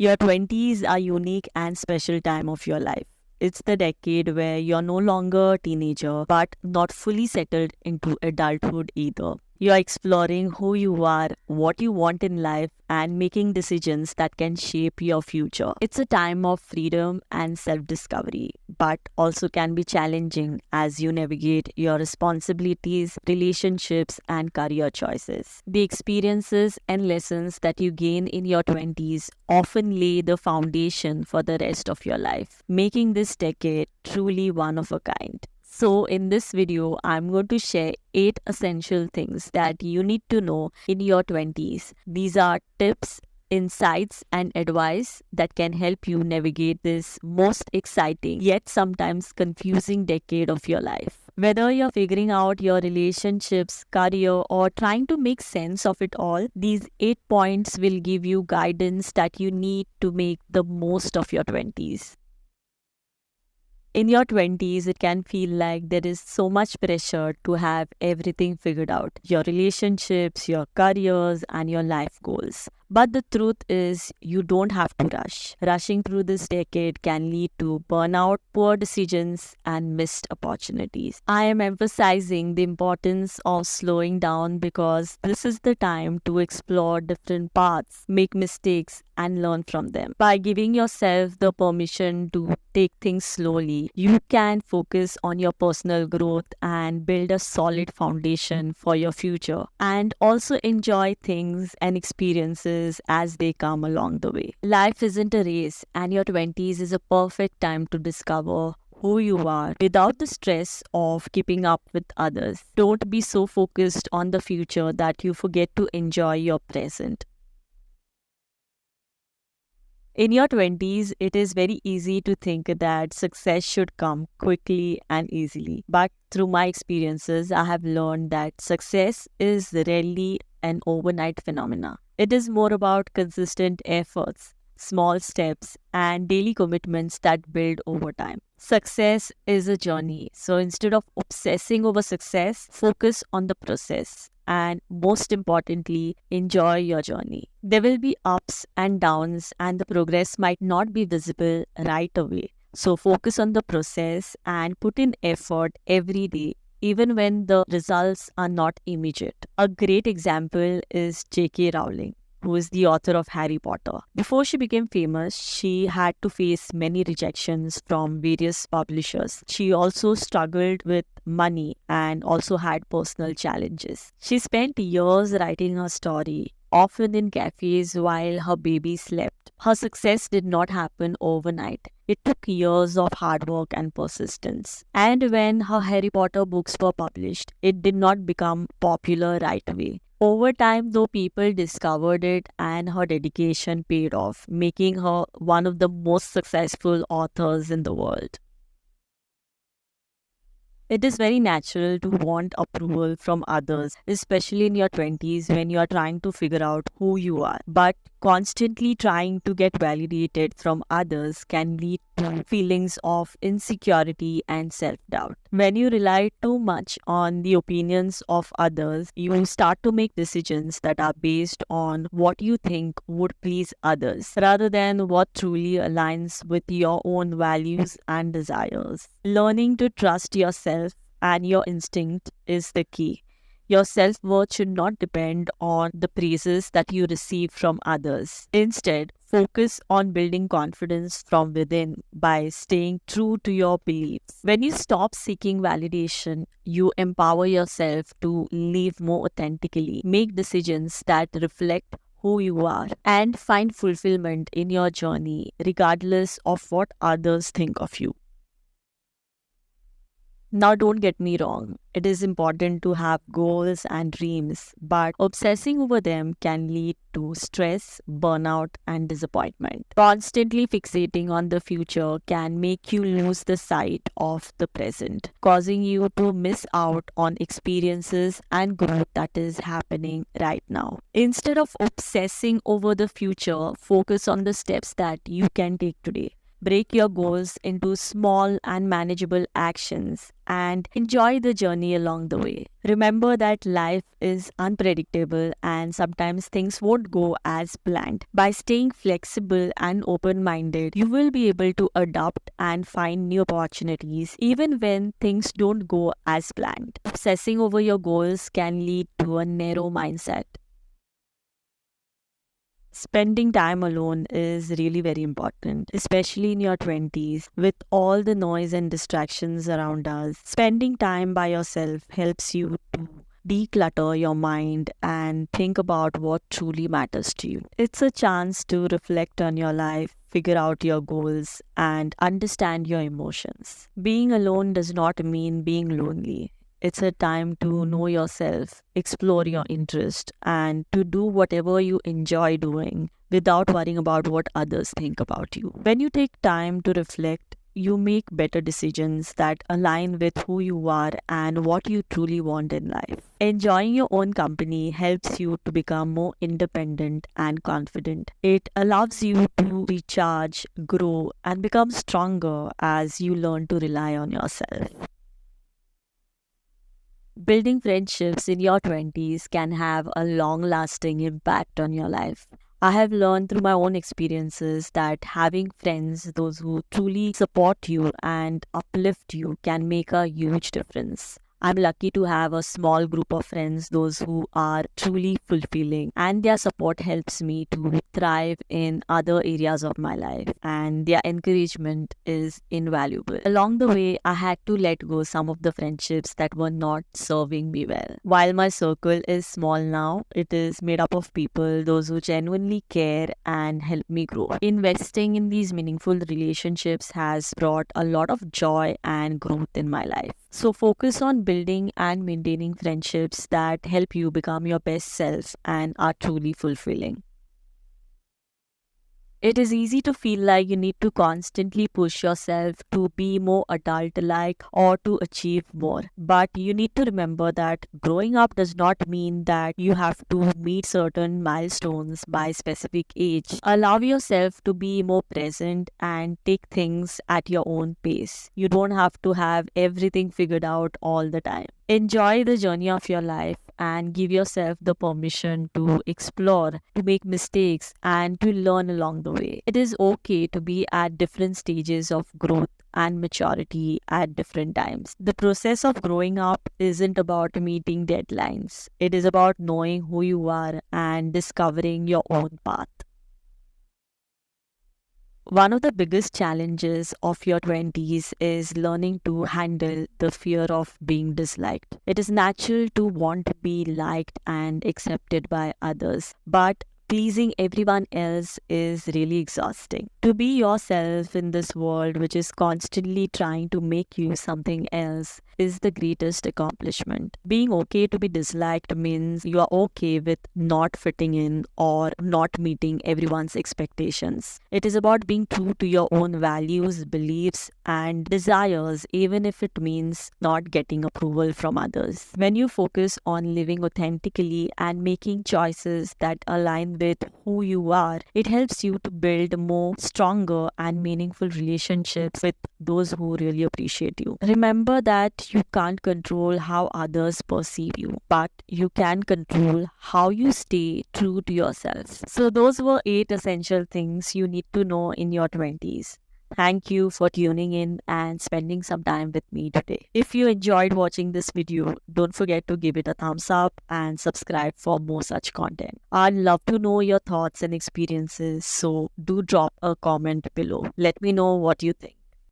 Your 20s are unique and special time of your life. It's the decade where you're no longer a teenager but not fully settled into adulthood either. You're exploring who you are, what you want in life, and making decisions that can shape your future. It's a time of freedom and self discovery, but also can be challenging as you navigate your responsibilities, relationships, and career choices. The experiences and lessons that you gain in your 20s often lay the foundation for the rest of your life, making this decade truly one of a kind. So, in this video, I'm going to share 8 essential things that you need to know in your 20s. These are tips, insights, and advice that can help you navigate this most exciting yet sometimes confusing decade of your life. Whether you're figuring out your relationships, career, or trying to make sense of it all, these 8 points will give you guidance that you need to make the most of your 20s. In your 20s, it can feel like there is so much pressure to have everything figured out, your relationships, your careers, and your life goals. But the truth is, you don't have to rush. Rushing through this decade can lead to burnout, poor decisions, and missed opportunities. I am emphasizing the importance of slowing down because this is the time to explore different paths, make mistakes, and learn from them. By giving yourself the permission to take things slowly, you can focus on your personal growth and build a solid foundation for your future, and also enjoy things and experiences as they come along the way. Life isn't a race, and your 20s is a perfect time to discover who you are without the stress of keeping up with others. Don't be so focused on the future that you forget to enjoy your present. In your 20s, it is very easy to think that success should come quickly and easily. But through my experiences, I have learned that success is rarely an overnight phenomena. It is more about consistent efforts, small steps, and daily commitments that build over time. Success is a journey. So instead of obsessing over success, focus on the process. And most importantly, enjoy your journey. There will be ups and downs, and the progress might not be visible right away. So focus on the process and put in effort every day, even when the results are not immediate. A great example is J.K. Rowling, who is the author of Harry Potter. Before she became famous, she had to face many rejections from various publishers. She also struggled with money and also had personal challenges. She spent years writing her story, often in cafes while her baby slept. Her success did not happen overnight. It took years of hard work and persistence. And when her Harry Potter books were published, it did not become popular right away. Over time, though, people discovered it and her dedication paid off, making her one of the most successful authors in the world. It is very natural to want approval from others, especially in your 20s when you are trying to figure out who you are. But constantly trying to get validated from others can lead to feelings of insecurity and self doubt. When you rely too much on the opinions of others, you start to make decisions that are based on what you think would please others rather than what truly aligns with your own values and desires. Learning to trust yourself and your instinct is the key. Your self worth should not depend on the praises that you receive from others. Instead, focus on building confidence from within by staying true to your beliefs. When you stop seeking validation, you empower yourself to live more authentically, make decisions that reflect who you are, and find fulfillment in your journey, regardless of what others think of you. Now, don't get me wrong, it is important to have goals and dreams, but obsessing over them can lead to stress, burnout, and disappointment. Constantly fixating on the future can make you lose the sight of the present, causing you to miss out on experiences and growth that is happening right now. Instead of obsessing over the future, focus on the steps that you can take today. Break your goals into small and manageable actions and enjoy the journey along the way. Remember that life is unpredictable and sometimes things won't go as planned. By staying flexible and open minded, you will be able to adapt and find new opportunities even when things don't go as planned. Obsessing over your goals can lead to a narrow mindset. Spending time alone is really very important, especially in your 20s with all the noise and distractions around us. Spending time by yourself helps you to declutter your mind and think about what truly matters to you. It's a chance to reflect on your life, figure out your goals, and understand your emotions. Being alone does not mean being lonely. It's a time to know yourself, explore your interest, and to do whatever you enjoy doing without worrying about what others think about you. When you take time to reflect, you make better decisions that align with who you are and what you truly want in life. Enjoying your own company helps you to become more independent and confident. It allows you to recharge, grow, and become stronger as you learn to rely on yourself. Building friendships in your 20s can have a long lasting impact on your life. I have learned through my own experiences that having friends, those who truly support you and uplift you, can make a huge difference. I'm lucky to have a small group of friends, those who are truly fulfilling, and their support helps me to thrive in other areas of my life, and their encouragement is invaluable. Along the way, I had to let go some of the friendships that were not serving me well. While my circle is small now, it is made up of people, those who genuinely care and help me grow. Investing in these meaningful relationships has brought a lot of joy and growth in my life. So focus on building and maintaining friendships that help you become your best self and are truly fulfilling. It is easy to feel like you need to constantly push yourself to be more adult like or to achieve more. But you need to remember that growing up does not mean that you have to meet certain milestones by specific age. Allow yourself to be more present and take things at your own pace. You don't have to have everything figured out all the time. Enjoy the journey of your life and give yourself the permission to explore, to make mistakes, and to learn along the way. It is okay to be at different stages of growth and maturity at different times. The process of growing up isn't about meeting deadlines, it is about knowing who you are and discovering your own path. One of the biggest challenges of your 20s is learning to handle the fear of being disliked. It is natural to want to be liked and accepted by others, but pleasing everyone else is really exhausting. To be yourself in this world which is constantly trying to make you something else is the greatest accomplishment. Being okay to be disliked means you are okay with not fitting in or not meeting everyone's expectations. It is about being true to your own values, beliefs, and desires, even if it means not getting approval from others. When you focus on living authentically and making choices that align with who you are, it helps you to build more stronger and meaningful relationships with those who really appreciate you. Remember that you can't control how others perceive you, but you can control how you stay true to yourself. So, those were 8 essential things you need to know in your 20s. Thank you for tuning in and spending some time with me today. If you enjoyed watching this video, don't forget to give it a thumbs up and subscribe for more such content. I'd love to know your thoughts and experiences, so do drop a comment below. Let me know what you think.